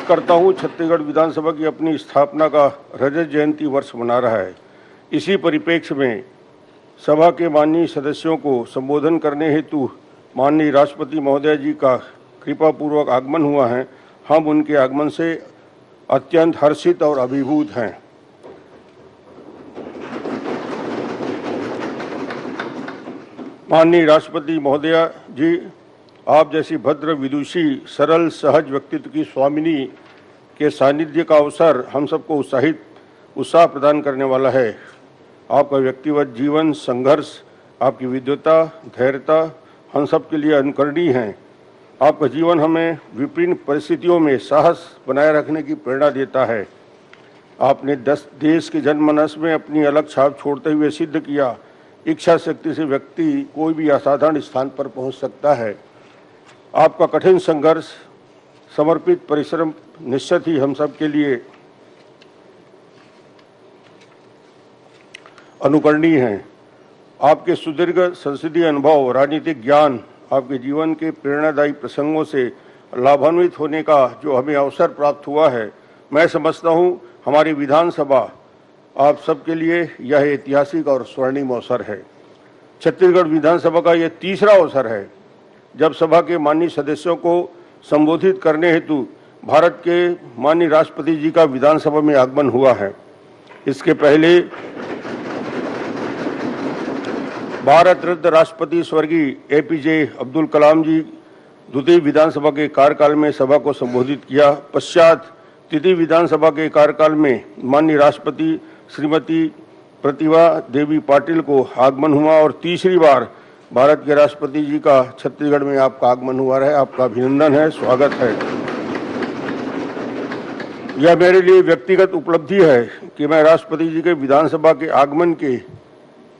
करता हूं, छत्तीसगढ़ विधानसभा की अपनी स्थापना का रजत जयंती वर्ष मना रहा है। इसी परिप्रेक्ष्य में सभा के माननीय सदस्यों को संबोधन करने हेतु माननीय राष्ट्रपति महोदय जी का कृपापूर्वक आगमन हुआ है। हम उनके आगमन से अत्यंत हर्षित और अभिभूत हैं। माननीय राष्ट्रपति महोदया जी, आप जैसी भद्र, विदुषी, सरल, सहज व्यक्तित्व की स्वामिनी के सानिध्य का अवसर हम सबको उत्साह प्रदान करने वाला है। आपका व्यक्तिगत जीवन, संघर्ष, आपकी विद्वता, धैर्यता हम सब के लिए अनुकरणीय हैं। आपका जीवन हमें विभिन्न परिस्थितियों में साहस बनाए रखने की प्रेरणा देता है। आपने देश के जनमानस में अपनी अलग छाप छोड़ते हुए सिद्ध किया, इच्छा शक्ति से व्यक्ति कोई भी असाधारण स्थान पर पहुंच सकता है। आपका कठिन संघर्ष, समर्पित परिश्रम निश्चित ही हम सब के लिए अनुकरणीय हैं। आपके सुदीर्घ संसदीय अनुभव, राजनीतिक ज्ञान, आपके जीवन के प्रेरणादायी प्रसंगों से लाभान्वित होने का जो हमें अवसर प्राप्त हुआ है, मैं समझता हूं हमारी विधानसभा आप सबके लिए यह ऐतिहासिक और स्वर्णिम अवसर है। छत्तीसगढ़ विधानसभा का यह तीसरा अवसर है जब सभा के माननीय सदस्यों को संबोधित करने हेतु भारत के माननीय राष्ट्रपति जी का विधानसभा में आगमन हुआ है। इसके पहले भारत रत्न राष्ट्रपति स्वर्गीय एपीजे अब्दुल कलाम जी द्वितीय विधानसभा के कार्यकाल में सभा को संबोधित किया। पश्चात तृतीय विधानसभा के कार्यकाल में माननीय राष्ट्रपति श्रीमती प्रतिभा देवी पाटिल को आगमन हुआ और तीसरी बार भारत के राष्ट्रपति जी का छत्तीसगढ़ में आपका आगमन हुआ है। आपका अभिनंदन है, स्वागत है। यह मेरे लिए व्यक्तिगत उपलब्धि है कि मैं राष्ट्रपति जी के विधानसभा के आगमन के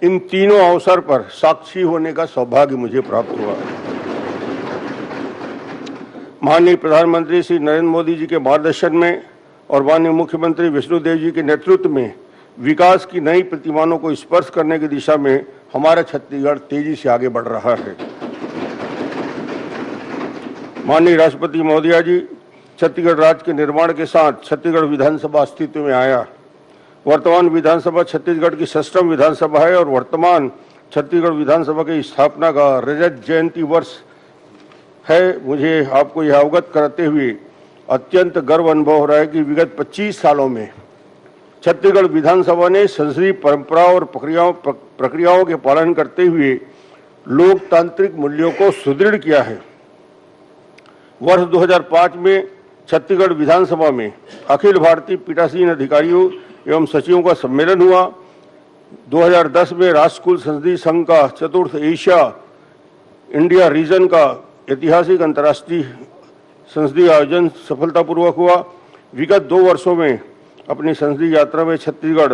इन तीनों अवसर पर साक्षी होने का सौभाग्य मुझे प्राप्त हुआ। माननीय प्रधानमंत्री श्री नरेंद्र मोदी जी के मार्गदर्शन में और माननीय मुख्यमंत्री विष्णुदेव जी के नेतृत्व में विकास की नई प्रतिमानों को स्पर्श करने की दिशा में हमारा छत्तीसगढ़ तेजी से आगे बढ़ रहा है। माननीय राष्ट्रपति महोदया जी, छत्तीसगढ़ राज्य के निर्माण के साथ छत्तीसगढ़ विधानसभा अस्तित्व में आया। वर्तमान विधानसभा छत्तीसगढ़ की 6वीं विधानसभा है और वर्तमान छत्तीसगढ़ विधानसभा की स्थापना का रजत जयंती वर्ष है। मुझे आपको यह अवगत कराते हुए अत्यंत गर्व अनुभव हो रहा है कि विगत 25 सालों में छत्तीसगढ़ विधानसभा ने संसदीय परंपरा और प्रक्रियाओं के पालन करते हुए लोकतांत्रिक मूल्यों को सुदृढ़ किया है। वर्ष 2005 में छत्तीसगढ़ विधानसभा में अखिल भारतीय पीठासीन अधिकारियों एवं सचिवों का सम्मेलन हुआ। 2010 में राष्ट्रकुल संसदीय संघ का चतुर्थ एशिया इंडिया रीजन का ऐतिहासिक अंतर्राष्ट्रीय संसदीय आयोजन सफलतापूर्वक हुआ। विगत 2 वर्षों में अपनी संसदीय यात्रा में छत्तीसगढ़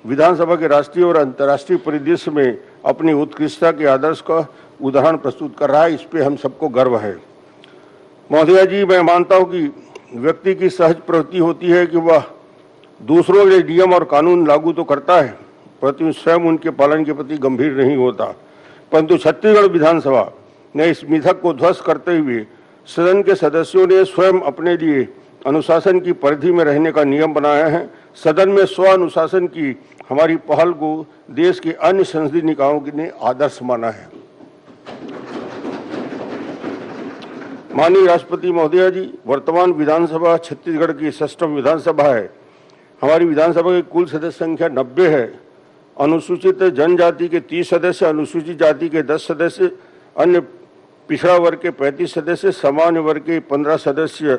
विधानसभा के राष्ट्रीय और अंतर्राष्ट्रीय परिदृश्य में अपनी उत्कृष्टता के आदर्श का उदाहरण प्रस्तुत कर रहा है। इस पे हम सबको गर्व है। महोदया जी, मैं मानता हूं कि व्यक्ति की सहज प्रवृत्ति होती है कि वह दूसरों के नियम और कानून लागू तो करता है, परंतु स्वयं उनके पालन के प्रति गंभीर नहीं होता। परंतु छत्तीसगढ़ विधानसभा ने इस मिथक को ध्वस्त करते हुए सदन के सदस्यों ने स्वयं अपने लिए अनुशासन की परिधि में रहने का नियम बनाया है। सदन में स्व अनुशासन की हमारी पहल को देश के अन्य संसदीय निकायों ने आदर्श माना है। माननीय राष्ट्रपति महोदया जी, वर्तमान विधानसभा छत्तीसगढ़ की 6वीं विधानसभा है। हमारी विधानसभा की कुल सदस्य संख्या 90 है। अनुसूचित जनजाति के 30 सदस्य, अनुसूचित जाति के 10 सदस्य, अन्य पिछड़ा वर्ग के 35 सदस्य, सामान्य वर्ग के 15 सदस्य।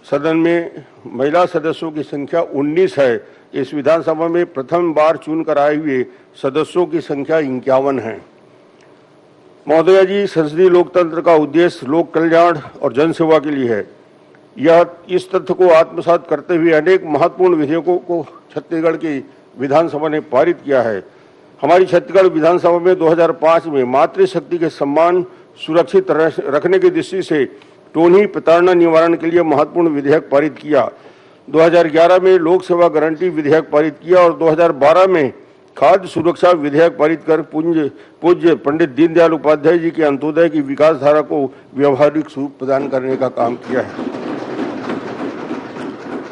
सदन में महिला सदस्यों की संख्या 19 है। इस विधानसभा में प्रथम बार चुनकर आए हुए सदस्यों की संख्या 51 है। महोदया जी, संसदीय लोकतंत्र का उद्देश्य लोक कल्याण और जनसेवा के लिए है। यह इस तथ्य को आत्मसात करते हुए अनेक महत्वपूर्ण विधेयकों को छत्तीसगढ़ की विधानसभा ने पारित किया है। हमारी छत्तीसगढ़ विधानसभा में 2005 में मातृशक्ति के सम्मान सुरक्षित रखने की दृष्टि से टोनी प्रताड़ना निवारण के लिए महत्वपूर्ण विधेयक पारित किया। 2011 में लोक सेवा गारंटी विधेयक पारित किया और 2012 में खाद्य सुरक्षा विधेयक पारित कर पूज्य पंडित दीनदयाल उपाध्याय जी के अंत्योदय की विकास धारा को व्यवहारिक स्वरूप प्रदान करने का काम किया है।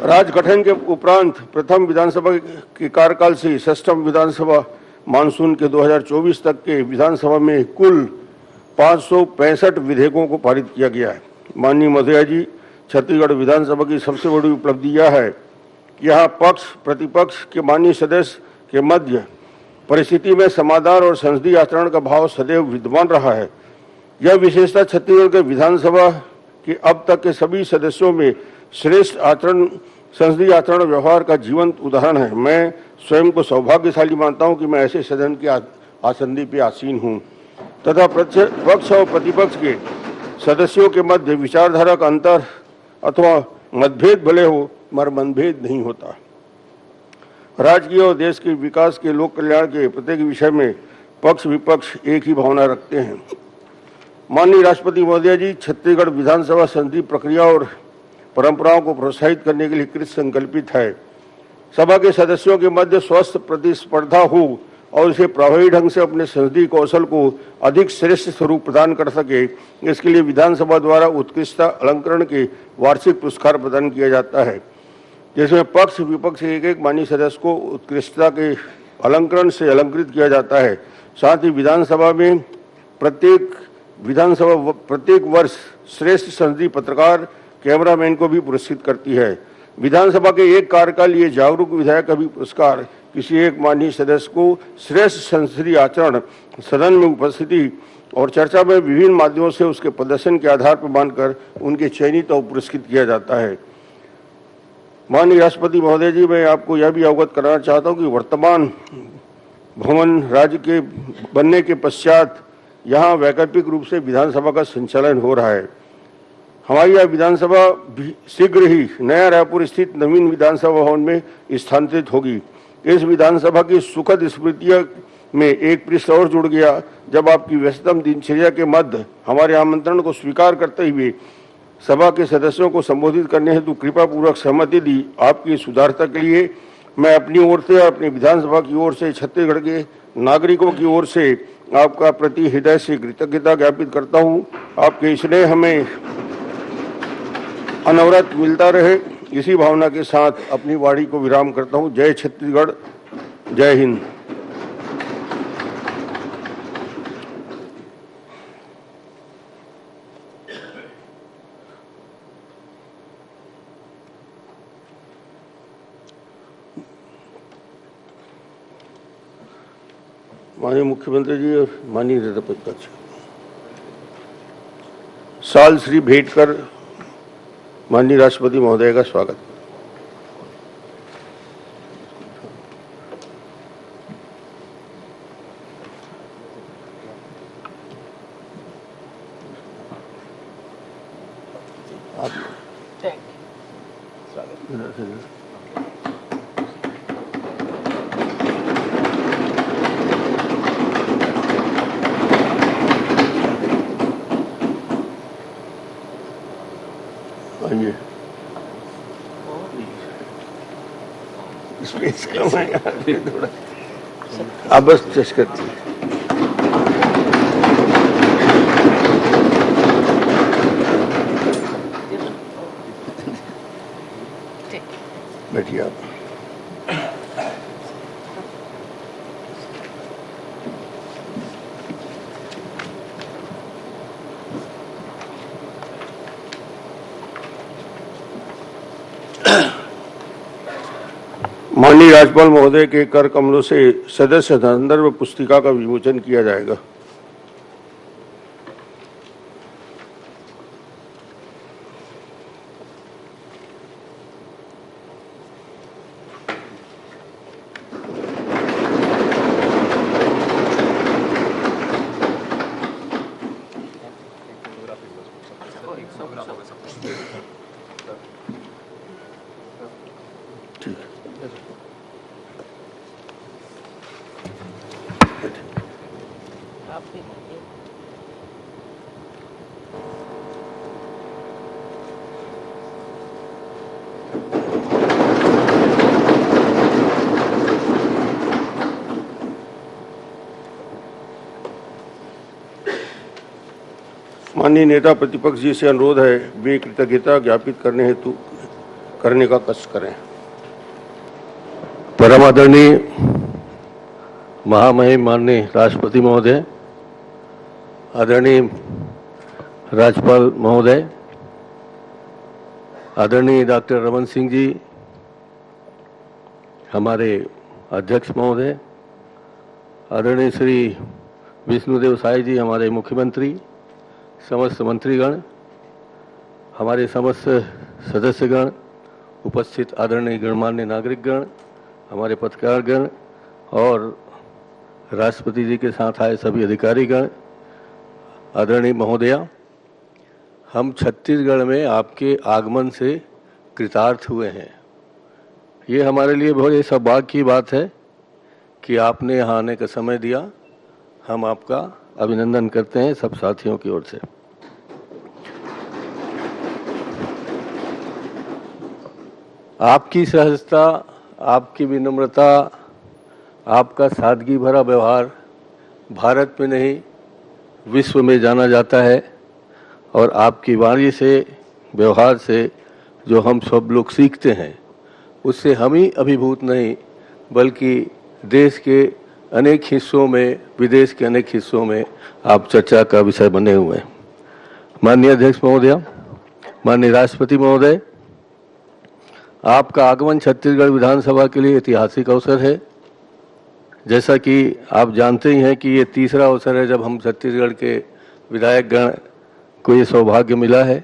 राज्य गठन के उपरांत प्रथम विधानसभा के कार्यकाल से षष्ठम विधानसभा मानसून के 2024 तक के विधानसभा में कुल 565 विधेयकों को पारित किया गया है। माननीय महोदया जी, छत्तीसगढ़ विधानसभा की सबसे बड़ी उपलब्धि यह है कि यहाँ पक्ष प्रतिपक्ष के माननीय सदस्य के मध्य परिस्थिति में समाधान और संसदीय आचरण का भाव सदैव विद्यमान रहा है। यह विशेषता छत्तीसगढ़ के विधानसभा के अब तक के सभी सदस्यों में श्रेष्ठ आचरण संसदीय आचरण व्यवहार का जीवंत उदाहरण है। मैं स्वयं को सौभाग्यशाली मानता हूं कि मैं ऐसे सदन की आसंदी पे आसीन हूं तथा पक्ष और प्रतिपक्ष के सदस्यों के मध्य विचारधारा का अंतर अथवा मतभेद भले हो मगर मनभेद नहीं होता। राज्य की और देश के विकास के लोक कल्याण के प्रत्येक विषय में पक्ष विपक्ष एक ही भावना रखते हैं। माननीय राष्ट्रपति महोदय जी, छत्तीसगढ़ विधानसभा संसदीय प्रक्रिया और परंपराओं को प्रोत्साहित करने के लिए कृत संकल्पित है। सभा के सदस्यों के मध्य स्वस्थ प्रतिस्पर्धा हो और इसे प्रभावी ढंग से अपने संसदीय कौशल को अधिक श्रेष्ठ स्वरूप प्रदान कर सके, इसके लिए विधानसभा द्वारा उत्कृष्टता अलंकरण के वार्षिक पुरस्कार प्रदान किया जाता है, जिसमें पक्ष विपक्ष एक एक माननीय सदस्य को उत्कृष्टता के अलंकरण से अलंकृत किया जाता है। साथ ही विधानसभा में प्रत्येक वर्ष श्रेष्ठ संसदीय पत्रकार कैमरामैन को भी पुरस्कृत करती है। विधानसभा के एक कार्यकाल लिए जागरूक विधायक का भी पुरस्कार किसी एक माननीय सदस्य को श्रेष्ठ संसदीय आचरण, सदन में उपस्थिति और चर्चा में विभिन्न माध्यमों से उसके प्रदर्शन के आधार पर मानकर उनके चयनित और पुरस्कृत किया जाता है। माननीय राष्ट्रपति महोदय जी, मैं आपको यह भी अवगत कराना चाहता हूं कि वर्तमान भवन राज्य के बनने के पश्चात यहाँ वैकल्पिक रूप से विधानसभा का संचालन हो रहा है। हमारी यह विधानसभा शीघ्र ही नया रायपुर स्थित नवीन विधानसभा भवन में स्थानांतरित होगी। इस विधानसभा की सुखद स्मृतियों में एक पृष्ठ और जुड़ गया जब आपकी व्यस्ततम दिनचर्या के मध्य हमारे आमंत्रण को स्वीकार करते हुए सभा के सदस्यों को संबोधित करने हेतु कृपा पूर्वक सहमति दी। आपकी सुधारता के लिए मैं अपनी ओर से और अपनी विधानसभा की ओर से छत्तीसगढ़ के नागरिकों की ओर से आपका प्रति हृदय से कृतज्ञता ज्ञापित करता हूं। आपके स्नेह हमें अनवरत मिलता रहे, इसी भावना के साथ अपनी वाणी को विराम करता हूं। जय छत्तीसगढ़, जय हिंद। माननीय मुख्यमंत्री जी और माननीय नेता प्रतिपक्ष, साल श्री भेंट कर माननीय राष्ट्रपति महोदय का स्वागत। आइए, स्पेस कम है यार थोड़ा, आप बस टेस्ट करती है। बैठिए आप। माननीय राज्यपाल महोदय के कर कमलों से सदस्य संदर्भ पुस्तिका का विमोचन किया जाएगा। माननीय नेता प्रतिपक्ष जी से अनुरोध है वे कृतज्ञता ज्ञापित करने का कष्ट करें। परम आदरणीय महामहिम माननीय राष्ट्रपति महोदय, आदरणीय राज्यपाल महोदय, आदरणीय डॉक्टर रमन सिंह जी, हमारे अध्यक्ष महोदय, आदरणीय श्री विष्णुदेव साय जी, हमारे मुख्यमंत्री, समस्त मंत्रीगण, हमारे समस्त सदस्यगण, उपस्थित आदरणीय गणमान्य नागरिकगण, हमारे पत्रकारगण और राष्ट्रपति जी के साथ आए सभी अधिकारीगण, आदरणीय महोदया, हम छत्तीसगढ़ में आपके आगमन से कृतार्थ हुए हैं। ये हमारे लिए बहुत ही सौभाग्य की बात है कि आपने यहाँ आने का समय दिया। हम आपका अभिनंदन करते हैं सब साथियों की ओर से। आपकी सहजता, आपकी विनम्रता, आपका सादगी भरा व्यवहार भारत में नहीं विश्व में जाना जाता है और आपकी वाणी से, व्यवहार से जो हम सब लोग सीखते हैं उससे हम ही अभिभूत नहीं बल्कि देश के अनेक हिस्सों में, विदेश के अनेक हिस्सों में आप चर्चा का विषय बने हुए हैं। माननीय अध्यक्ष महोदय, माननीय राष्ट्रपति महोदय, आपका आगमन छत्तीसगढ़ विधानसभा के लिए ऐतिहासिक अवसर है। जैसा कि आप जानते ही हैं कि ये तीसरा अवसर है जब हम छत्तीसगढ़ के विधायकगण को ये सौभाग्य मिला है।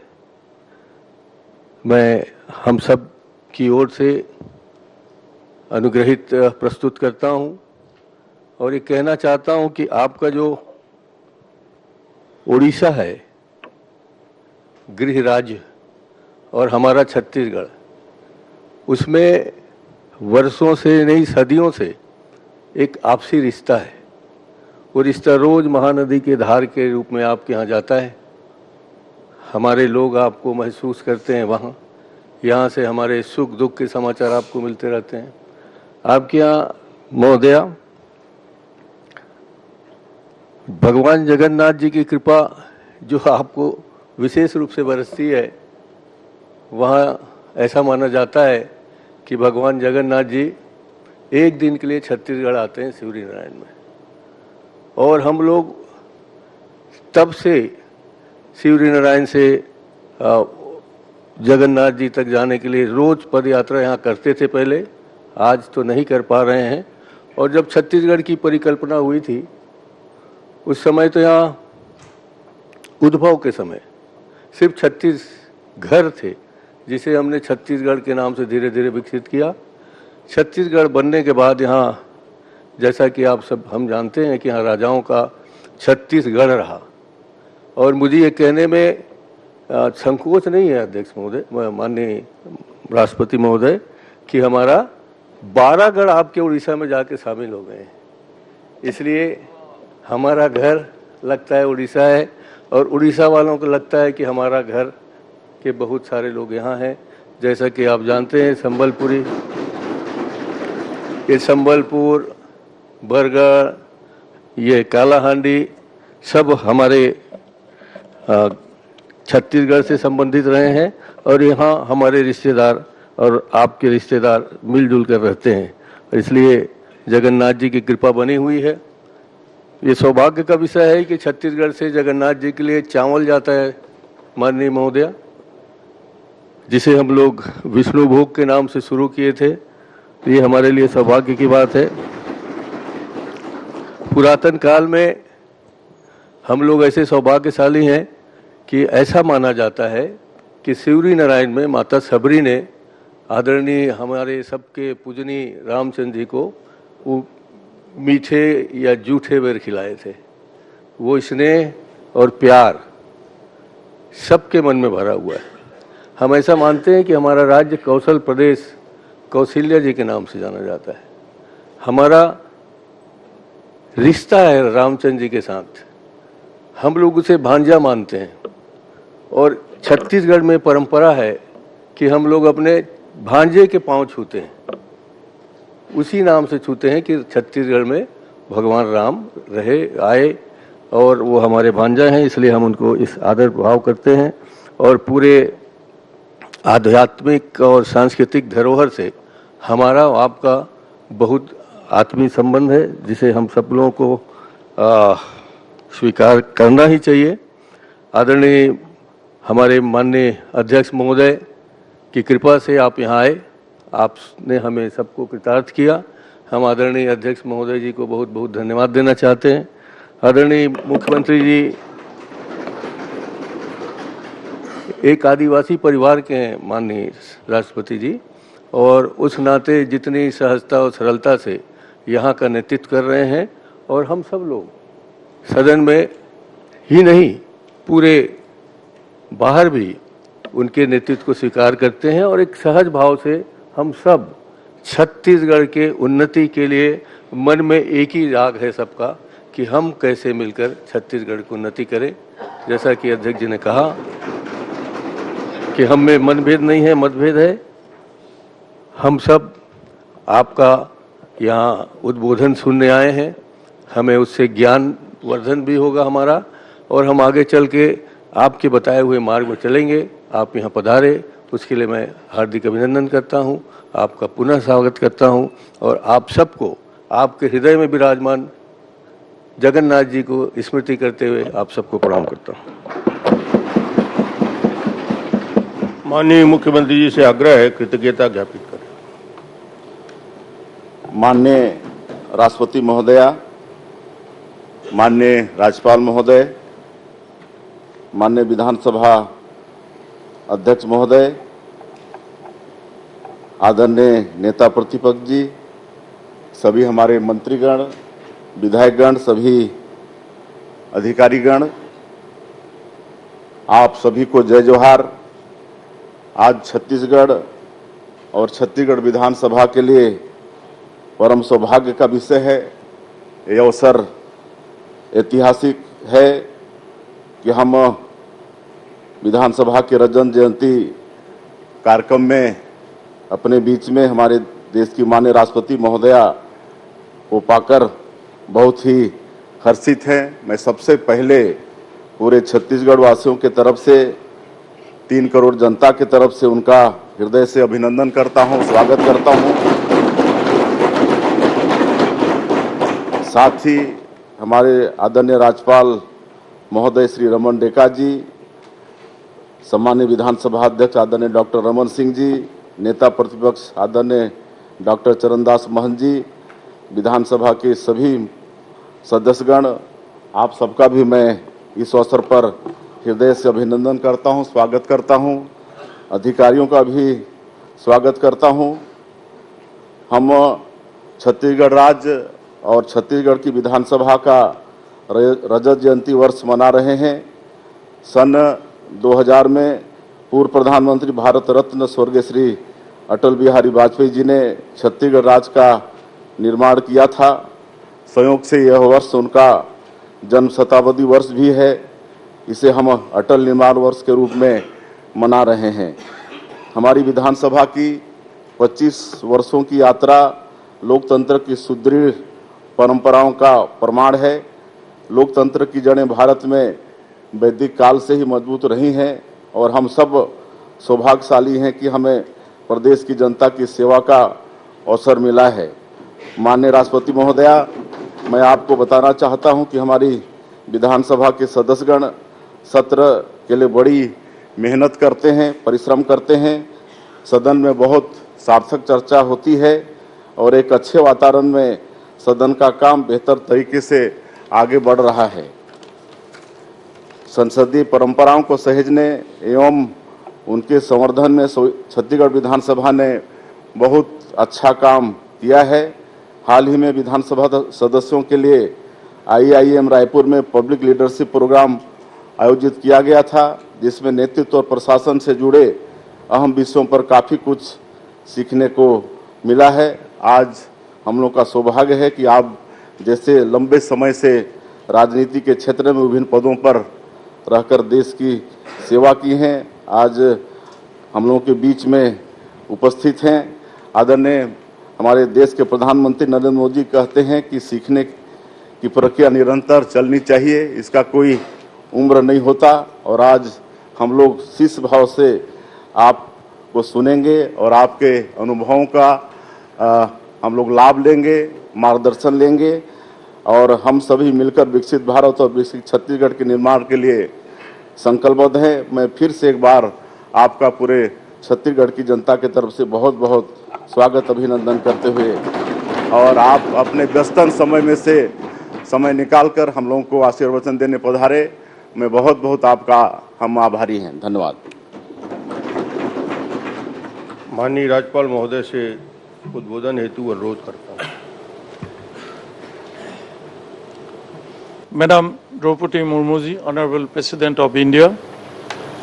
मैं हम सब की ओर से अनुग्रहित प्रस्तुत करता हूं और ये कहना चाहता हूं कि आपका जो उड़ीसा है गृह राज्य और हमारा छत्तीसगढ़, उसमें वर्षों से नहीं सदियों से एक आपसी रिश्ता है। वो रिश्ता रोज महानदी के धार के रूप में आपके यहाँ जाता है। हमारे लोग आपको महसूस करते हैं वहाँ, यहाँ से हमारे सुख दुख के समाचार आपको मिलते रहते हैं। आपके यहाँ महोदया भगवान जगन्नाथ जी की कृपा जो आपको विशेष रूप से बरसती है, वहाँ ऐसा माना जाता है कि भगवान जगन्नाथ जी एक दिन के लिए छत्तीसगढ़ आते हैं शिवरी नारायण में, और हम लोग तब से शिवरी नारायण से जगन्नाथ जी तक जाने के लिए रोज पद यात्रा यहाँ करते थे पहले, आज तो नहीं कर पा रहे हैं। और जब छत्तीसगढ़ की परिकल्पना हुई थी उस समय तो यहाँ उद्भव के समय सिर्फ 36 घर थे जिसे हमने छत्तीसगढ़ के नाम से धीरे धीरे विकसित किया। छत्तीसगढ़ बनने के बाद यहाँ, जैसा कि आप सब हम जानते हैं कि यहाँ राजाओं का 36 गढ़ रहा, और मुझे ये कहने में संकोच नहीं है अध्यक्ष महोदय, माननीय राष्ट्रपति महोदय, कि हमारा 12 गढ़ आपके उड़ीसा में जाके शामिल हो गए हैं। इसलिए हमारा घर लगता है उड़ीसा है और उड़ीसा वालों को लगता है कि हमारा घर के बहुत सारे लोग यहाँ हैं। जैसा कि आप जानते हैं संबलपुरी, ये संबलपुर, बरगढ़, ये कालाहांडी सब हमारे छत्तीसगढ़ से संबंधित रहे हैं और यहाँ हमारे रिश्तेदार और आपके रिश्तेदार मिलजुल कर रहते हैं। इसलिए जगन्नाथ जी की कृपा बनी हुई है। ये सौभाग्य का विषय है कि छत्तीसगढ़ से जगन्नाथ जी के लिए चावल जाता है माननीय महोदया, जिसे हम लोग विष्णु भोग के नाम से शुरू किए थे। ये हमारे लिए सौभाग्य की बात है। पुरातन काल में हम लोग ऐसे सौभाग्यशाली हैं कि ऐसा माना जाता है कि शिवरी नारायण में माता सबरी ने आदरणीय हमारे सबके पूजनीय रामचंद्र जी को वो मीठे या जूठे बेर खिलाए थे। वो स्नेह और प्यार सबके मन में भरा हुआ है। हम ऐसा मानते हैं कि हमारा राज्य कौशल प्रदेश कौशल्या जी के नाम से जाना जाता है। हमारा रिश्ता है रामचंद्र जी के साथ, हम लोग उसे भांजा मानते हैं। और छत्तीसगढ़ में परंपरा है कि हम लोग अपने भांजे के पांव छूते हैं, उसी नाम से छूते हैं कि छत्तीसगढ़ में भगवान राम रहे, आए और वो हमारे भांजा हैं, इसलिए हम उनको इस आदर भाव करते हैं। और पूरे आध्यात्मिक और सांस्कृतिक धरोहर से हमारा आपका बहुत आत्मीय संबंध है, जिसे हम सब लोगों को स्वीकार करना ही चाहिए। आदरणीय हमारे माननीय अध्यक्ष महोदय की कृपा से आप यहाँ आए, आपने हमें सबको कृतार्थ किया। हम आदरणीय अध्यक्ष महोदय जी को बहुत बहुत धन्यवाद देना चाहते हैं। आदरणीय मुख्यमंत्री जी एक आदिवासी परिवार के हैं माननीय राष्ट्रपति जी, और उस नाते जितनी सहजता और सरलता से यहाँ का नेतृत्व कर रहे हैं, और हम सब लोग सदन में ही नहीं पूरे बाहर भी उनके नेतृत्व को स्वीकार करते हैं। और एक सहज भाव से हम सब छत्तीसगढ़ के उन्नति के लिए मन में एक ही राग है सबका कि हम कैसे मिलकर छत्तीसगढ़ की उन्नति करें। जैसा कि अध्यक्ष जी ने कहा कि हम में मनभेद नहीं है, मतभेद है। हम सब आपका यहाँ उद्बोधन सुनने आए हैं, हमें उससे ज्ञान वर्धन भी होगा हमारा, और हम आगे चल के आपके बताए हुए मार्ग में चलेंगे। आप यहाँ पधारे, उसके लिए मैं हार्दिक अभिनंदन करता हूँ, आपका पुनः स्वागत करता हूँ, और आप सबको आपके हृदय में विराजमान जगन्नाथ जी को स्मृति करते हुए आप सबको प्रणाम करता हूँ। माननीय मुख्यमंत्री जी से आग्रह है कृतज्ञता ज्ञापित करें। माननीय राष्ट्रपति महोदया, माननीय राज्यपाल महोदय, माननीय विधानसभा अध्यक्ष महोदय, आदरणीय नेता प्रतिपक्ष जी, सभी हमारे मंत्रीगण, विधायकगण, सभी अधिकारीगण, आप सभी को जय जोहार। आज छत्तीसगढ़ और छत्तीसगढ़ विधानसभा के लिए परम सौभाग्य का विषय है। ये अवसर ऐतिहासिक है कि हम विधानसभा के रजत जयंती कार्यक्रम में अपने बीच में हमारे देश की माननीय राष्ट्रपति महोदया को पाकर बहुत ही हर्षित हैं। मैं सबसे पहले पूरे छत्तीसगढ़ वासियों के तरफ से 3 करोड़ जनता की तरफ से उनका हृदय से अभिनंदन करता हूं, स्वागत करता हूं। साथ ही हमारे आदरणीय राज्यपाल महोदय श्री रमन डेका जी, सम्मानीय विधानसभा अध्यक्ष आदरणीय डॉक्टर रमन सिंह जी, नेता प्रतिपक्ष आदरणीय डॉक्टर चरणदास महंत जी, विधानसभा के सभी सदस्यगण, आप सबका भी मैं इस अवसर पर हृदय से अभिनंदन करता हूं, स्वागत करता हूं। अधिकारियों का भी स्वागत करता हूं। हम छत्तीसगढ़ राज्य और छत्तीसगढ़ की विधानसभा का रजत जयंती वर्ष मना रहे हैं। सन 2000 में पूर्व प्रधानमंत्री भारत रत्न स्वर्गीय श्री अटल बिहारी वाजपेयी जी ने छत्तीसगढ़ राज्य का निर्माण किया था। संयोग से यह वर्ष उनका जन्म शताब्दी वर्ष भी है। इसे हम अटल निर्माण वर्ष के रूप में मना रहे हैं। हमारी विधानसभा की 25 वर्षों की यात्रा लोकतंत्र की सुदृढ़ परंपराओं का प्रमाण है। लोकतंत्र की जड़ें भारत में वैदिक काल से ही मजबूत रही हैं और हम सब सौभाग्यशाली हैं कि हमें प्रदेश की जनता की सेवा का अवसर मिला है। माननीय राष्ट्रपति महोदया, मैं आपको बताना चाहता हूं कि हमारी विधानसभा के सदस्यगण सत्र के लिए बड़ी मेहनत करते हैं, परिश्रम करते हैं। सदन में बहुत सार्थक चर्चा होती है और एक अच्छे वातावरण में सदन का काम बेहतर तरीके से आगे बढ़ रहा है। संसदीय परंपराओं को सहेजने एवं उनके संवर्धन में छत्तीसगढ़ विधानसभा ने बहुत अच्छा काम किया है। हाल ही में विधानसभा सदस्यों के लिए IIM रायपुर में पब्लिक लीडरशिप प्रोग्राम आयोजित किया गया था, जिसमें नेतृत्व और प्रशासन से जुड़े अहम विषयों पर काफ़ी कुछ सीखने को मिला है। आज हम लोग का सौभाग्य है कि आप जैसे लंबे समय से राजनीति के क्षेत्र में विभिन्न पदों पर रहकर देश की सेवा की हैं, आज हम लोगों के बीच में उपस्थित हैं। आदरणीय हमारे देश के प्रधानमंत्री नरेंद्र मोदी कहते हैं कि सीखने की प्रक्रिया निरंतर चलनी चाहिए, इसका कोई उम्र नहीं होता। और आज हम लोग शीश भाव से आपको सुनेंगे और आपके अनुभवों का हम लोग लाभ लेंगे, मार्गदर्शन लेंगे और हम सभी मिलकर विकसित भारत और विकसित छत्तीसगढ़ के निर्माण के लिए संकल्पबद्ध हैं। मैं फिर से एक बार आपका पूरे छत्तीसगढ़ की जनता की तरफ से बहुत बहुत स्वागत अभिनंदन करते हुए और आप अपने व्यस्तन समय में से समय निकालकर हम लोगों को आशीर्वचन देने पधारे, मैं बहुत बहुत आपका हम आभारी हैं। धन्यवाद। माननीय राज्यपाल महोदय से उद्बोधन हेतु अनुरोध करता हूँ। Madam Draupadi Murmu ji, Honorable President of India,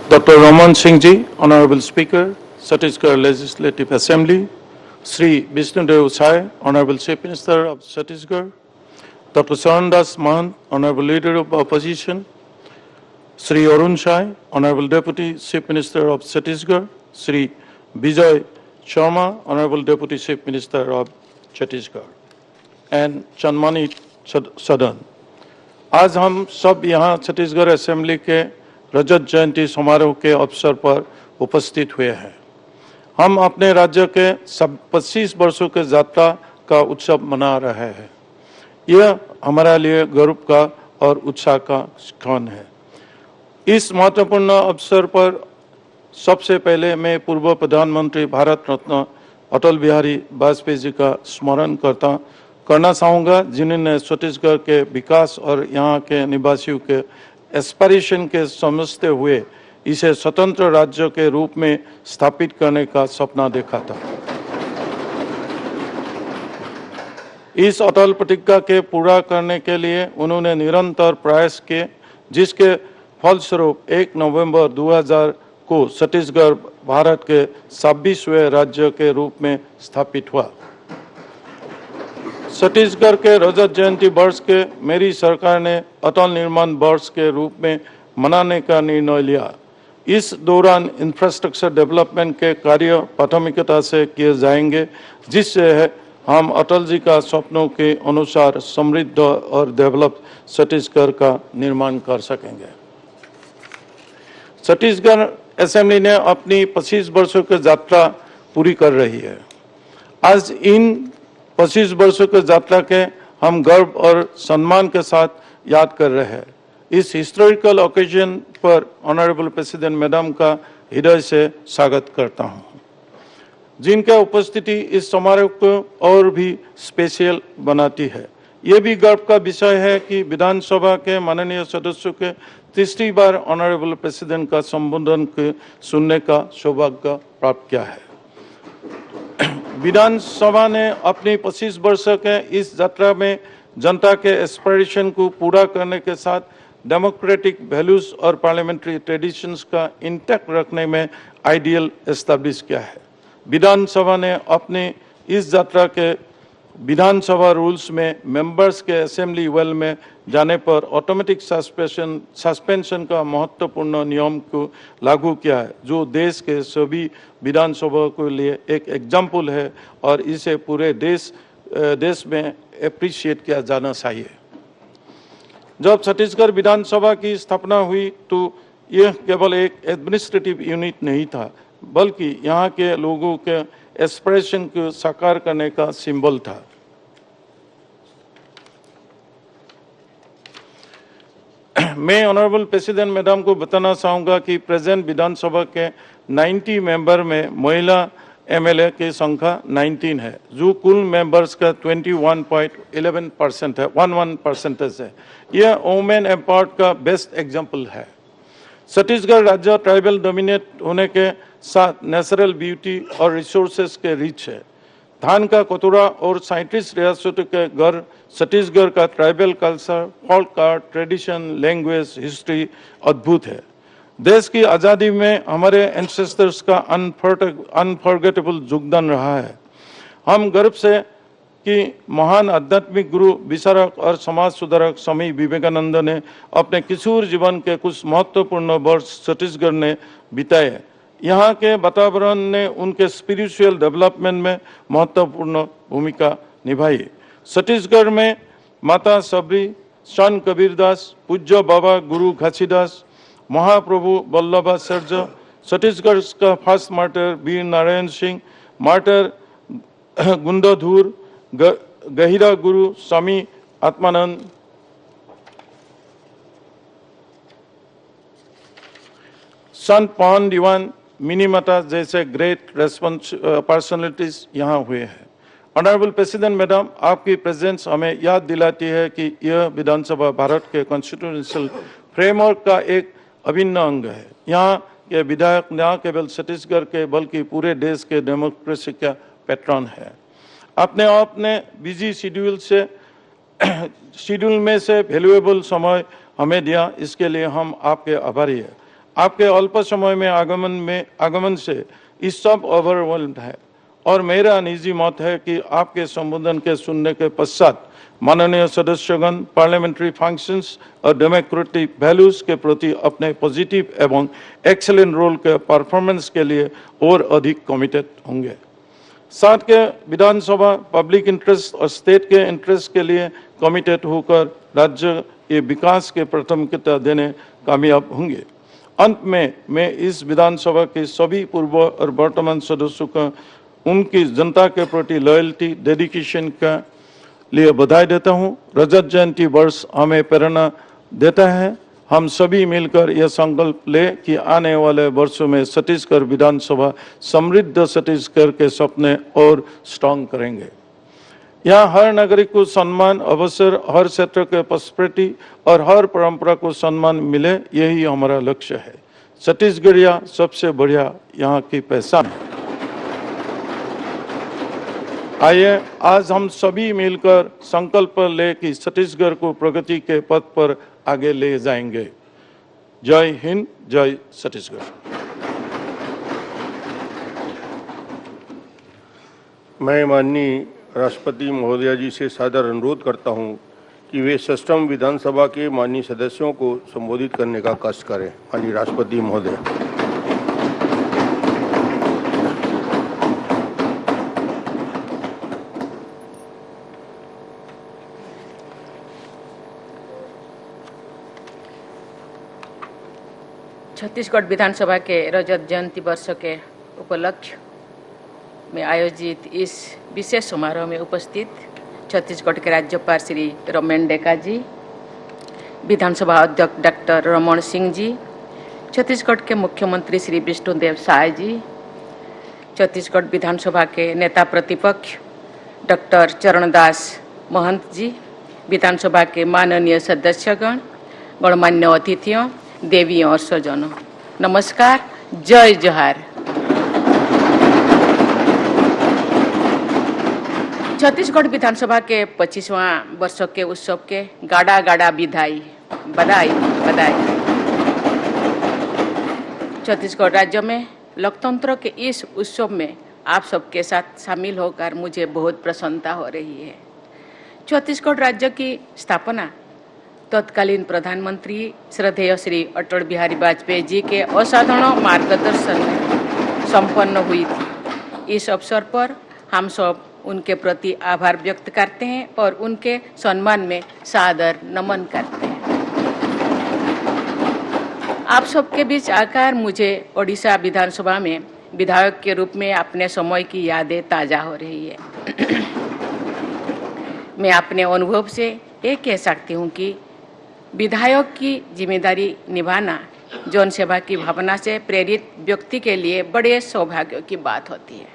Dr. Raman Singh ji, Honorable Speaker, Chhattisgarh Legislative Assembly, Sri Vishnudev Sai, Honorable Chief Minister of Chhattisgarh, Dr. Charandas Mahant, Honorable Leader of Opposition, Sri Arun Shai, Honorable Deputy Chief Minister of Chhattisgarh, Sri Vijay Sharma, Honorable Deputy Chief Minister of Chhattisgarh, and Chanmani Sadan. आज हम सब यहाँ Chhattisgarh assembly के रजत जयंती समारोह के अवसर पर उपस्थित हुए हैं। हम अपने राज्य के 25 वर्षों के यात्रा का उत्सव मना रहे हैं। यह हमारे लिए गर्व का और उत्साह का क्षण है। इस महत्वपूर्ण अवसर पर सबसे पहले मैं पूर्व प्रधानमंत्री भारत रत्न अटल बिहारी वाजपेयी जी का स्मरण करना चाहूँगा, जिन्होंने छत्तीसगढ़ के विकास और यहाँ के निवासियों के एस्पिरेशन के समझते हुए इसे स्वतंत्र राज्य के रूप में स्थापित करने का सपना देखा था। इस अटल प्रतिज्ञा के पूरा करने के लिए उन्होंने निरंतर प्रयास किए, जिसके फलस्वरूप 1 नवंबर 2000 को छत्तीसगढ़ भारत के 26वें राज्य के रूप में स्थापित हुआ। छत्तीसगढ़ के रजत जयंती वर्ष के मेरी सरकार ने अटल निर्माण वर्ष के रूप में मनाने का निर्णय लिया। इस दौरान इंफ्रास्ट्रक्चर डेवलपमेंट के कार्य प्राथमिकता से किए जाएंगे, जिससे हम अटल जी का सपनों के अनुसार समृद्ध और डेवलप छत्तीसगढ़ का निर्माण कर सकेंगे। छत्तीसगढ़ असेंबली ने अपनी 25 वर्षों की यात्रा पूरी कर रही है। आज इन 25 वर्षों के यात्रा के हम गर्व और सम्मान के साथ याद कर रहे हैं। इस हिस्टोरिकल ओकेजन पर ऑनरेबल प्रेसिडेंट मैडम का हृदय से स्वागत करता हूं, जिनका उपस्थिति इस समारोह को और भी स्पेशल बनाती है। ये भी गर्व का विषय है कि विधानसभा के माननीय सदस्यों के तीसरी बार ऑनरेबल प्रेसिडेंट का संबोधन के सुनने का सौभाग्य प्राप्त किया है। विधानसभा ने अपनी 25 वर्ष के इस यात्रा में जनता के एस्पिरेशन को पूरा करने के साथ डेमोक्रेटिक वैल्यूज और पार्लियामेंट्री ट्रेडिशंस का इंटैक्ट रखने में आइडियल एस्टैब्लिश किया है। विधानसभा ने अपनी इस यात्रा के विधानसभा रूल्स में मेंबर्स के असेंबली वेल में जाने पर ऑटोमेटिक सस्पेंशन का महत्वपूर्ण नियम को लागू किया है, जो देश के सभी विधानसभा के लिए एक एग्जाम्पल है और इसे पूरे देश में एप्रिशिएट किया जाना चाहिए। जब छत्तीसगढ़ विधानसभा की स्थापना हुई तो यह केवल एक एडमिनिस्ट्रेटिव यूनिट नहीं था, बल्कि यहाँ के लोगों के एस्पिरेशन को साकार करने का सिंबल था। मैं ऑनरेबल प्रेसिडेंट मैडम को बताना चाहूँगा कि प्रेजेंट विधानसभा के 90 मेंबर में महिला एमएलए की संख्या 19 है, जो कुल मेंबर्स का 21.11% है, 11% है। यह वुमेन एम्पावर्ड का बेस्ट एग्जाम्पल है। छत्तीसगढ़ राज्य ट्राइबल डोमिनेट होने के साथ नेचुरल ब्यूटी और रिसोर्सेज के रिच है। धान का कटोरा और 37 रियासतों के घर छत्तीसगढ़ का tribal culture, folk art, tradition, language, history अद्भुत है। देश की आज़ादी में हमारे एंसेस्टर्स का अनफॉरगेटेबल योगदान रहा है। हम गर्व से कि महान आध्यात्मिक गुरु, विचारक और समाज सुधारक स्वामी विवेकानंद ने अपने किशोर जीवन के कुछ महत्वपूर्ण वर्ष छत्तीसगढ़ ने बिताए। यहाँ के वातावरण ने उनके स्पिरिचुअल डेवलपमेंट में महत्वपूर्ण भूमिका निभाई। छत्तीसगढ़ में माता सबरी, सन कबीरदास, पूज्य बाबा गुरु घासीदास, महाप्रभु वल्लभाचार्य, छत्तीसगढ़ का first martyr Veer Narayan Singh, martyr गुंदाधुर, गहिरा गुरु स्वामी आत्मानंद, संत पवन दीवान, मिनी माता जैसे ग्रेट पर्सनालिटीज यहाँ हुए हैं। ऑनरेबल प्रेसिडेंट मैडम, आपकी प्रेजेंस हमें याद दिलाती है कि यह विधानसभा भारत के कॉन्स्टिट्यूशनल फ्रेमवर्क का एक अभिन्न अंग है। यहाँ के विधायक न केवल छत्तीसगढ़ के बल्कि पूरे देश के डेमोक्रेसी का पैट्रन है। आपने अपने बिजी शेड्यूल में से वैल्यूएबल समय हमें दिया, इसके लिए हम आपके आभारी हैं। आपके अल्प समय में आगमन से इस सब ओवरवेल्म्ड है और मेरा निजी मत है कि आपके संबोधन के सुनने के पश्चात माननीय सदस्यगण पार्लियामेंट्री फंक्शंस और डेमोक्रेटिक वैल्यूज के प्रति अपने पॉजिटिव एवं एक्सेलेंट रोल के परफॉर्मेंस के लिए और अधिक कमिटेड होंगे। साथ के विधानसभा पब्लिक इंटरेस्ट और स्टेट के इंटरेस्ट के लिए कमिटेड होकर राज्य के विकास के प्राथमिकता देने कामयाब होंगे। अंत में मैं इस विधानसभा के सभी पूर्व और वर्तमान सदस्यों का उनकी जनता के प्रति लॉयल्टी डेडिकेशन का लिए बधाई देता हूं। रजत जयंती वर्ष हमें प्रेरणा देता है। हम सभी मिलकर यह संकल्प ले कि आने वाले वर्षों में छत्तीसगढ़ विधानसभा समृद्ध छत्तीसगढ़ के सपने और स्ट्रॉन्ग करेंगे। यहाँ हर नागरिक को सम्मान, अवसर, हर क्षेत्र के प्रॉस्पेरिटी और हर परंपरा को सम्मान मिले, यही हमारा लक्ष्य है। छत्तीसगढ़िया सबसे बढ़िया यहाँ की पहचान है। आइए आज हम सभी मिलकर संकल्प ले कि छत्तीसगढ़ को प्रगति के पथ पर आगे ले जाएंगे। जय हिंद, जय छत्तीसगढ़। मैं माननीय राष्ट्रपति महोदया जी से सादर अनुरोध करता हूं कि वे सष्टम विधानसभा के माननीय सदस्यों को संबोधित करने का कष्ट करें। माननीय राष्ट्रपति महोदय। छत्तीसगढ़ विधानसभा के रजत जयंती वर्ष के उपलक्ष्य में आयोजित इस विशेष समारोह में उपस्थित छत्तीसगढ़ के राज्यपाल श्री रमन डेका जी, विधानसभा अध्यक्ष डॉक्टर रमन सिंह जी, छत्तीसगढ़ के मुख्यमंत्री श्री विष्णुदेव साय जी, छत्तीसगढ़ विधानसभा के नेता प्रतिपक्ष डॉक्टर चरणदास महंत जी, विधानसभा के माननीय सदस्यगण, गणमान्य अतिथियों, देवियों और स्वजनों, नमस्कार, जय जोहार। छत्तीसगढ़ विधानसभा के 25वां वर्ष के उत्सव के गाड़ा गाड़ा बधाई बधाई बधाई। छत्तीसगढ़ राज्य में लोकतंत्र के इस उत्सव में आप सबके साथ शामिल होकर मुझे बहुत प्रसन्नता हो रही है। छत्तीसगढ़ राज्य की स्थापना तत्कालीन प्रधानमंत्री श्रद्धेय श्री अटल बिहारी वाजपेयी जी के असाधारण मार्गदर्शन में संपन्न हुई थी। इस अवसर पर हम सब उनके प्रति आभार व्यक्त करते हैं और उनके सम्मान में सादर नमन करते हैं। आप सबके बीच आकर मुझे ओडिशा विधानसभा में विधायक के रूप में अपने समय की यादें ताज़ा हो रही है। मैं अपने अनुभव से ये कह सकती हूँ कि विधायक की जिम्मेदारी निभाना जन सेवा की भावना से प्रेरित व्यक्ति के लिए बड़े सौभाग्य की बात होती है।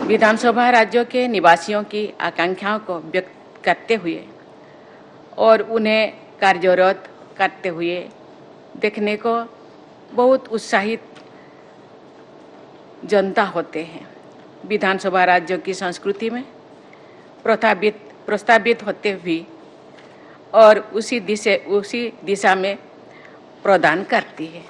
विधानसभा राज्यों के निवासियों की आकांक्षाओं को व्यक्त करते हुए और उन्हें कार्यरत करते हुए देखने को बहुत उत्साहित जनता होते हैं। विधानसभा राज्यों की संस्कृति में प्रस्तावित होते हुए और उसी दिशा में प्रदान करती है।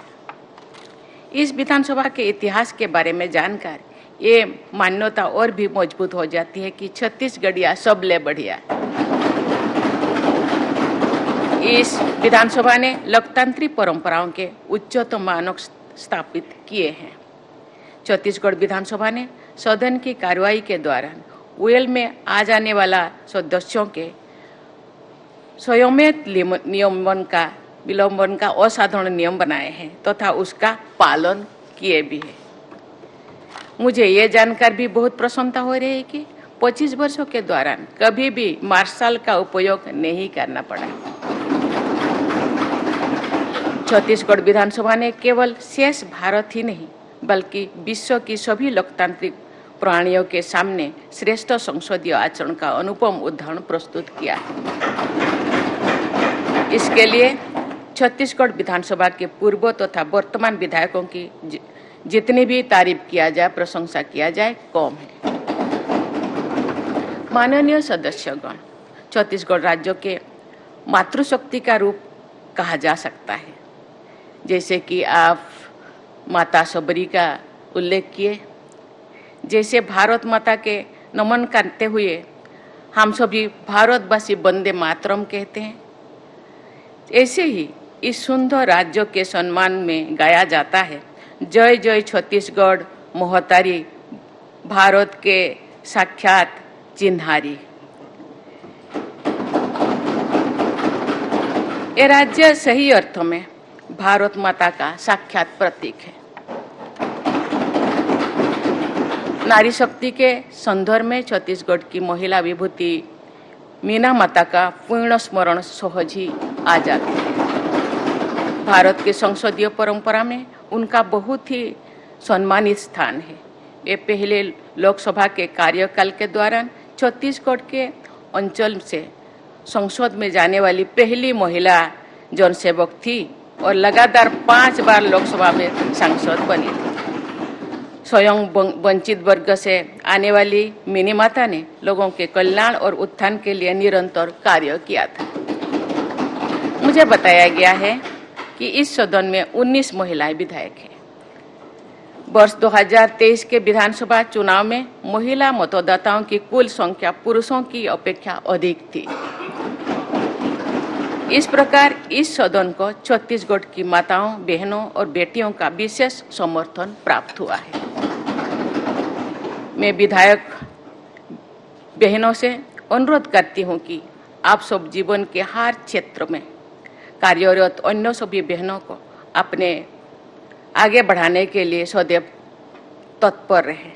इस विधानसभा के इतिहास के बारे में जानकर ये मान्यता और भी मजबूत हो जाती है कि छत्तीसगढ़िया सबले बढ़िया। इस विधानसभा ने लोकतांत्रिक परंपराओं के उच्चतम मानक स्थापित किए हैं। छत्तीसगढ़ विधानसभा ने सदन की कार्रवाई के दौरान वेल में आ जाने वाला सदस्यों के स्वयं विलंबन का असाधारण नियम बनाए हैं तथा उसका पालन किए भी है। मुझे ये जानकर भी बहुत प्रसन्नता हो रही है कि 25 वर्षों के दौरान कभी भी मार्शल का उपयोग नहीं करना पड़ा। छत्तीसगढ़ विधानसभा ने केवल शेष भारत ही नहीं बल्कि विश्व की सभी लोकतांत्रिक प्राणियों के सामने श्रेष्ठ संसदीय आचरण का अनुपम उदाहरण प्रस्तुत किया है। इसके लिए छत्तीसगढ़ विधानसभा के पूर्व तथा वर्तमान विधायकों की जितनी भी तारीफ किया जाए, प्रशंसा किया जाए, कम है। माननीय सदस्यगण, छत्तीसगढ़ राज्य के मातृशक्ति का रूप कहा जा सकता है। जैसे कि आप माता सबरी का उल्लेख किए, जैसे भारत माता के नमन करते हुए हम सभी भारतवासी वंदे मातरम कहते हैं, ऐसे ही इस सुंदर राज्य के सम्मान में गाया जाता है, जय जय छत्तीसगढ़ मोहतारी भारत के साक्षात चिन्हारी। ये राज्य सही अर्थों में भारत माता का साक्षात प्रतीक है। नारी शक्ति के संदर्भ में छत्तीसगढ़ की महिला विभूति मीना माता का पूर्ण स्मरण सहज ही आ जाते हैं। भारत के संसदीय परंपरा में उनका बहुत ही सम्मानित स्थान है। वे पहले लोकसभा के कार्यकाल के दौरान छत्तीसगढ़ के अंचल से संसद में जाने वाली पहली महिला जनसेवक थी और लगातार 5 बार लोकसभा में सांसद बनी थी। स्वयं वंचित वर्ग से आने वाली मिनी माता ने लोगों के कल्याण और उत्थान के लिए निरंतर कार्य किया था। मुझे बताया गया है कि इस सदन में 19 महिलाएं विधायक हैं। वर्ष 2023 के विधानसभा चुनाव में महिला मतदाताओं की कुल संख्या पुरुषों की अपेक्षा अधिक थी। इस प्रकार इस सदन को छत्तीसगढ़ की माताओं, बहनों और बेटियों का विशेष समर्थन प्राप्त हुआ है। मैं विधायक बहनों से अनुरोध करती हूं कि आप सब जीवन के हर क्षेत्र में कार्यरत अन्य सभी बहनों को अपने आगे बढ़ाने के लिए सदैव तत्पर रहें।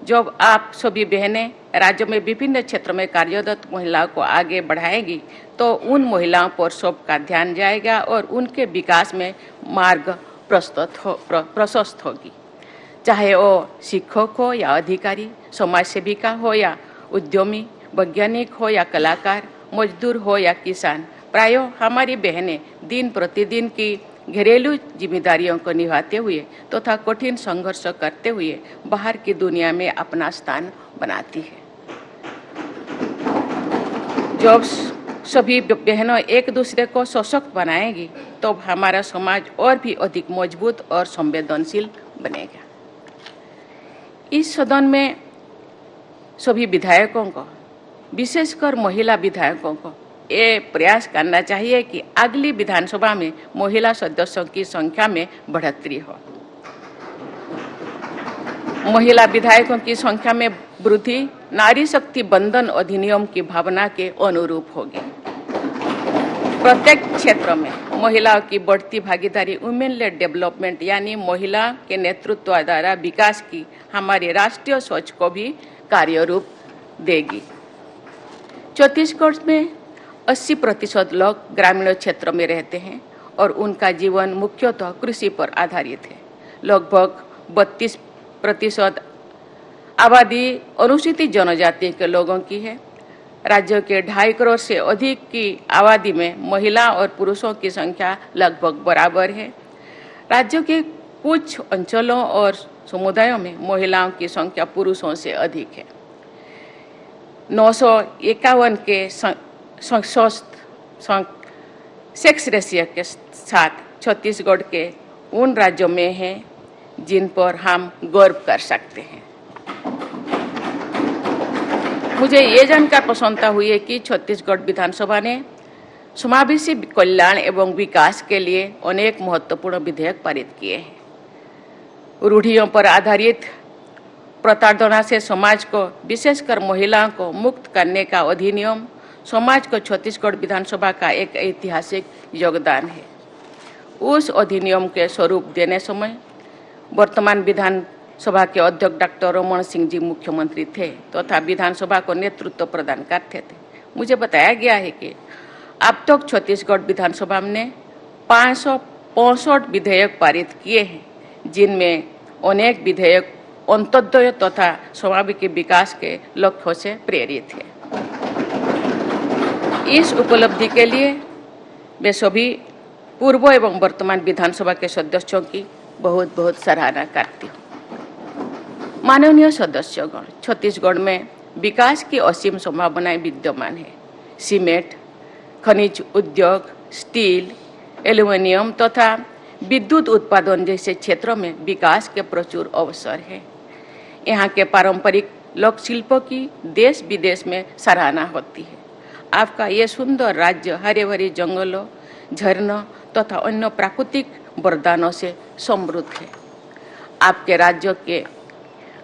जब आप सभी बहनें राज्य में विभिन्न क्षेत्रों में कार्यरत महिलाओं को आगे बढ़ाएगी तो उन महिलाओं पर सबका ध्यान जाएगा और उनके विकास में मार्ग प्रशस्त होगी। चाहे वो शिक्षक हो या अधिकारी, समाज सेविका हो या उद्यमी, वैज्ञानिक हो या कलाकार, मजदूर हो या किसान, प्रायः हमारी बहनें दिन प्रतिदिन की घरेलू जिम्मेदारियों को निभाते हुए तथा कठिन संघर्ष करते हुए बाहर की दुनिया में अपना स्थान बनाती है। जब सभी बहनों एक दूसरे को सशक्त बनाएगी तो हमारा समाज और भी अधिक मजबूत और संवेदनशील बनेगा। इस सदन में सभी विधायकों को, विशेषकर महिला विधायकों को ये प्रयास करना चाहिए कि अगली विधानसभा में महिला सदस्यों की संख्या में बढ़ोतरी हो। महिला विधायकों की संख्या में वृद्धि नारी शक्ति बंधन अधिनियम की भावना के अनुरूप होगी। प्रत्येक क्षेत्र में महिलाओं की बढ़ती भागीदारी वुमेन लेड डेवलपमेंट यानी महिला के नेतृत्व द्वारा विकास की हमारे राष्ट्रीय सोच को भी कार्यरूप देगी। छत्तीसगढ़ में 80% लोग ग्रामीण क्षेत्र में रहते हैं और उनका जीवन मुख्यतः कृषि पर आधारित है। लगभग 32% आबादी अनुसूचित जनजाति के लोगों की है। राज्य के 2.5 करोड़ से अधिक की आबादी में महिला और पुरुषों की संख्या लगभग बराबर है। राज्य के कुछ अंचलों और समुदायों में महिलाओं की संख्या पुरुषों से अधिक है। 951 के सेक्स रेशियो के साथ छत्तीसगढ़ के उन राज्यों में है जिन पर हम गर्व कर सकते हैं। मुझे ये जानकर प्रसन्नता हुई है कि छत्तीसगढ़ विधानसभा ने समावेशी कल्याण एवं विकास के लिए अनेक महत्वपूर्ण विधेयक पारित किए हैं। रूढ़ियों पर आधारित प्रताड़ना से समाज को, विशेषकर महिलाओं को मुक्त करने का अधिनियम समाज को छत्तीसगढ़ विधानसभा का एक ऐतिहासिक योगदान है। उस अधिनियम के स्वरूप देने समय वर्तमान विधानसभा के अध्यक्ष डॉक्टर रमन सिंह जी मुख्यमंत्री थे तथा विधानसभा को नेतृत्व प्रदान करते थे। मुझे बताया गया है कि अब तक छत्तीसगढ़ विधानसभा ने 565 विधेयक पारित किए हैं, जिनमें अनेक विधेयक अंत्योदय तथा समाज के विकास के लक्ष्यों से प्रेरित है। इस उपलब्धि के लिए मैं सभी पूर्व एवं वर्तमान विधानसभा के सदस्यों की बहुत बहुत सराहना करती हूँ। माननीय सदस्यगण, छत्तीसगढ़ में विकास की असीम संभावनाएं विद्यमान है। सीमेंट, खनिज उद्योग, स्टील, एल्युमिनियम तथा विद्युत उत्पादन जैसे क्षेत्रों में विकास के प्रचुर अवसर हैं। यहाँ के पारंपरिक लोक शिल्पों की देश विदेश में सराहना होती है। आपका ये सुंदर राज्य हरे भरे जंगलों, झरनों तथा अन्य प्राकृतिक वरदानों से समृद्ध है। आपके राज्य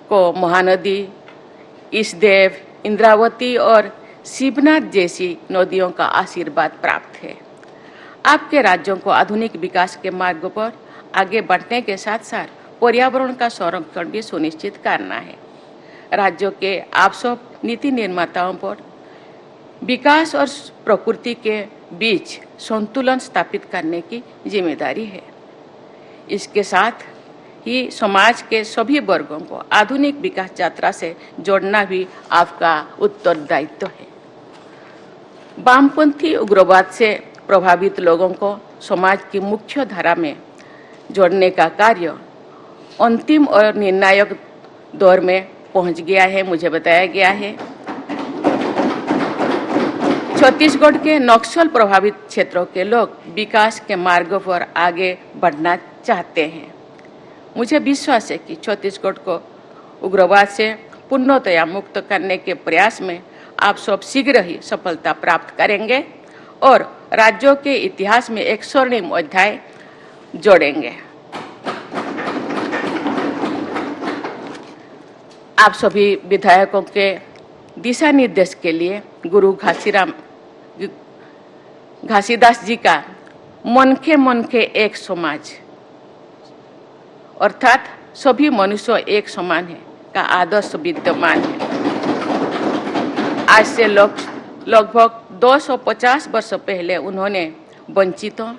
को महानदी, ईसदेव, इंद्रावती और शिवनाथ जैसी नदियों का आशीर्वाद प्राप्त है। आपके राज्यों को आधुनिक विकास के मार्ग पर आगे बढ़ने के साथ साथ पर्यावरण का संरक्षण भी सुनिश्चित करना है। राज्यों के आप सब नीति निर्माताओं पर विकास और प्रकृति के बीच संतुलन स्थापित करने की जिम्मेदारी है। इसके साथ ही समाज के सभी वर्गों को आधुनिक विकास यात्रा से जोड़ना भी आपका उत्तरदायित्व है। वामपंथी उग्रवाद से प्रभावित लोगों को समाज की मुख्य धारा में जोड़ने का कार्य अंतिम और निर्णायक दौर में पहुंच गया है। मुझे बताया गया है छत्तीसगढ़ के नक्सल प्रभावित क्षेत्रों के लोग विकास के मार्ग पर आगे बढ़ना चाहते हैं। मुझे विश्वास है कि छत्तीसगढ़ को उग्रवाद से पूर्णतया मुक्त करने के प्रयास में आप सब शीघ्र ही सफलता प्राप्त करेंगे और राज्यों के इतिहास में एक स्वर्णिम अध्याय जोड़ेंगे। आप सभी विधायकों के दिशा निर्देश के लिए गुरु घासीदास जी का मन के एक समाज अर्थात सभी मनुष्य एक समान है का आदर्श विद्यमान है। आज से लगभग 250 वर्ष पहले उन्होंने वंचितों,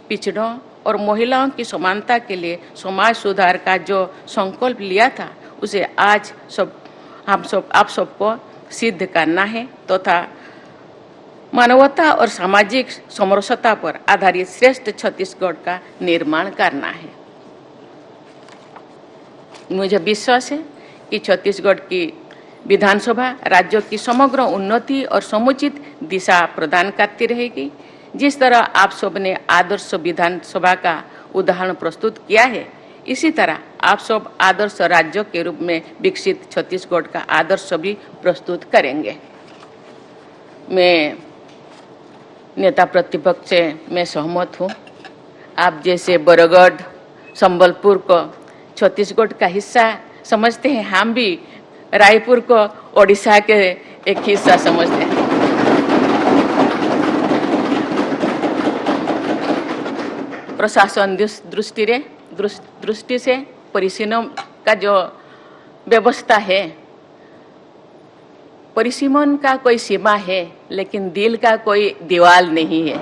पिछड़ों और महिलाओं की समानता के लिए समाज सुधार का जो संकल्प लिया था, उसे आज आप सबको सिद्ध करना है तथा मानवता और सामाजिक समरसता पर आधारित श्रेष्ठ छत्तीसगढ़ का निर्माण करना है। मुझे विश्वास है कि छत्तीसगढ़ की विधानसभा राज्य की समग्र उन्नति और समुचित दिशा प्रदान करती रहेगी। जिस तरह आप सब ने आदर्श विधानसभा का उदाहरण प्रस्तुत किया है, इसी तरह आप सब आदर्श राज्य के रूप में विकसित छत्तीसगढ़ का आदर्श भी प्रस्तुत करेंगे। मैं नेता प्रतिपक्ष से मैं सहमत हूँ। आप जैसे बरगढ़, संबलपुर को छत्तीसगढ़ का हिस्सा समझते हैं, हम भी रायपुर को ओडिशा के एक हिस्सा समझते हैं। प्रशासन दृष्टि से परिसीमन का जो व्यवस्था है, परिसीमन का कोई सीमा है लेकिन दिल का कोई दीवार नहीं है।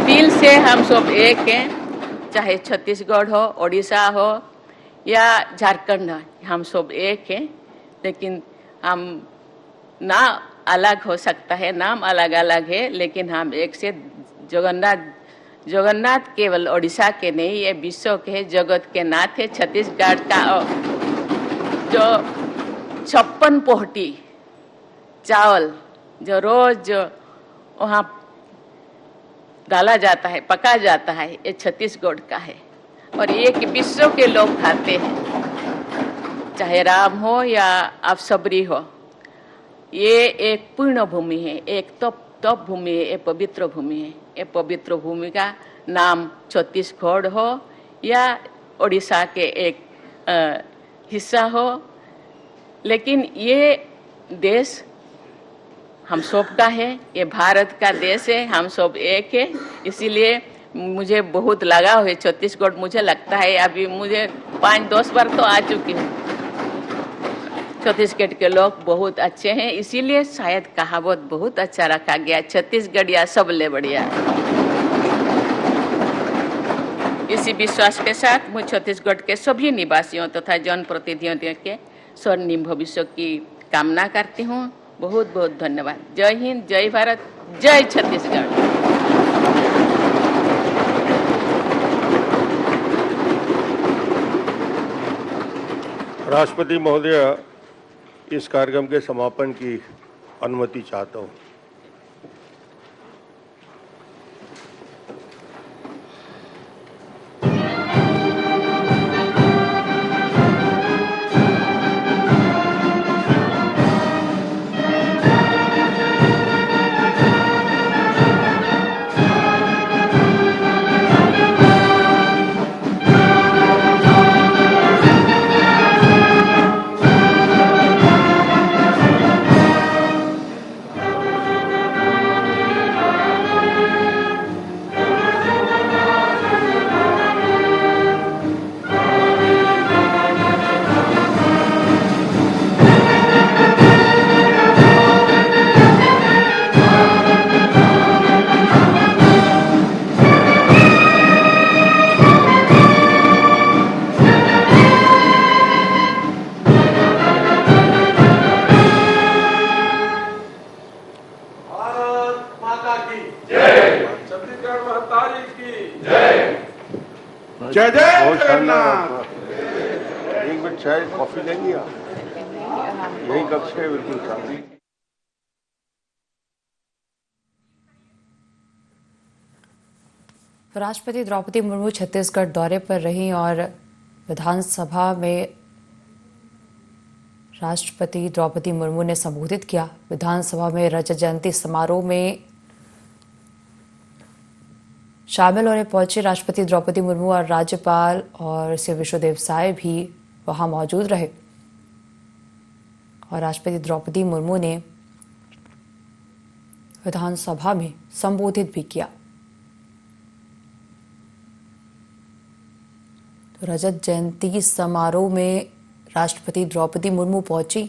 दिल से हम सब एक हैं, चाहे छत्तीसगढ़ हो, ओडिशा हो या झारखंड हो, हम सब एक हैं। लेकिन हम ना अलग हो सकता है, नाम अलग अलग है, लेकिन हम एक से जगन्नाथ केवल ओडिशा के नहीं, ये विश्व के जगत के नाथ है। छत्तीसगढ़ का जो 56 पोहटी चावल जो रोज वहाँ डाला जाता है, पका जाता है, ये छत्तीसगढ़ का है और ये कि विश्व के लोग खाते हैं, चाहे राम हो या अवसबरी हो। ये एक पूर्ण भूमि है, एक तप भूमि है, एक पवित्र भूमि है। ये पवित्र भूमि का नाम छत्तीसगढ़ हो या ओडिशा के एक हिस्सा हो, लेकिन ये देश हम सब का है, ये भारत का देश है, हम सब एक है। इसीलिए मुझे बहुत लगाव है छत्तीसगढ़। मुझे लगता है अभी मुझे 5-10 बार तो आ चुकी हूँ। छत्तीसगढ़ के लोग बहुत अच्छे हैं, इसीलिए शायद कहावत बहुत अच्छा रखा गया, छत्तीसगढ़ या सबले बढ़िया। इसी विश्वास के साथ मैं छत्तीसगढ़ के सभी निवासियों तथा जनप्रतिनिधियों के स्वर्णिम भविष्य की कामना करती हूँ। बहुत बहुत धन्यवाद। जय हिंद, जय भारत, जय छत्तीसगढ़। राष्ट्रपति महोदय, इस कार्यक्रम के समापन की अनुमति चाहता हूँ। जय जय बहुत शानदार। जगन्नाथ। एक मिनट चाय कॉफी लेंगी आप? यही कक्ष है, बिल्कुल शांति। राष्ट्रपति द्रौपदी मुर्मू छत्तीसगढ़ दौरे पर रहीं और विधानसभा में राष्ट्रपति द्रौपदी मुर्मू ने संबोधित किया। विधानसभा में रजत जयंती समारोह में शामिल होने पहुंचे राष्ट्रपति द्रौपदी मुर्मू और राज्यपाल और सी विश्वदेव साय भी वहां मौजूद रहे और राष्ट्रपति द्रौपदी मुर्मू ने विधानसभा में संबोधित भी किया। तो रजत जयंती समारोह में राष्ट्रपति द्रौपदी मुर्मू पहुंची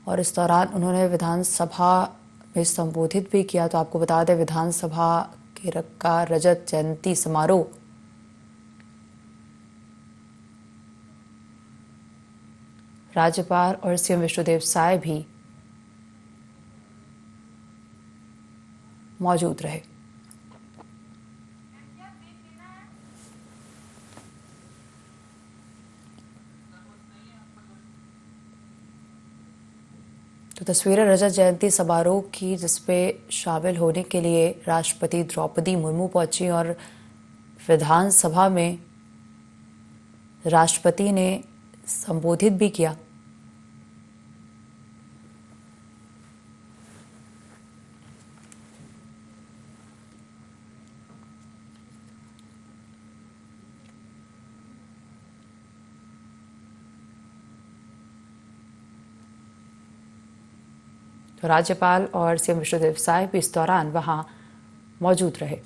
और इस दौरान उन्होंने विधानसभा में संबोधित भी किया। तो आपको बता दें, विधानसभा के का रजत जयंती समारोह राज्यपाल और सीएम विश्वदेव साय भी मौजूद रहे। तो तस्वीरें रजत जयंती समारोह की, जिसपे शामिल होने के लिए राष्ट्रपति द्रौपदी मुर्मू पहुंची और विधानसभा में राष्ट्रपति ने संबोधित भी किया। तो राज्यपाल और सीएम विश्वदेव साय भी इस दौरान वहां मौजूद रहे।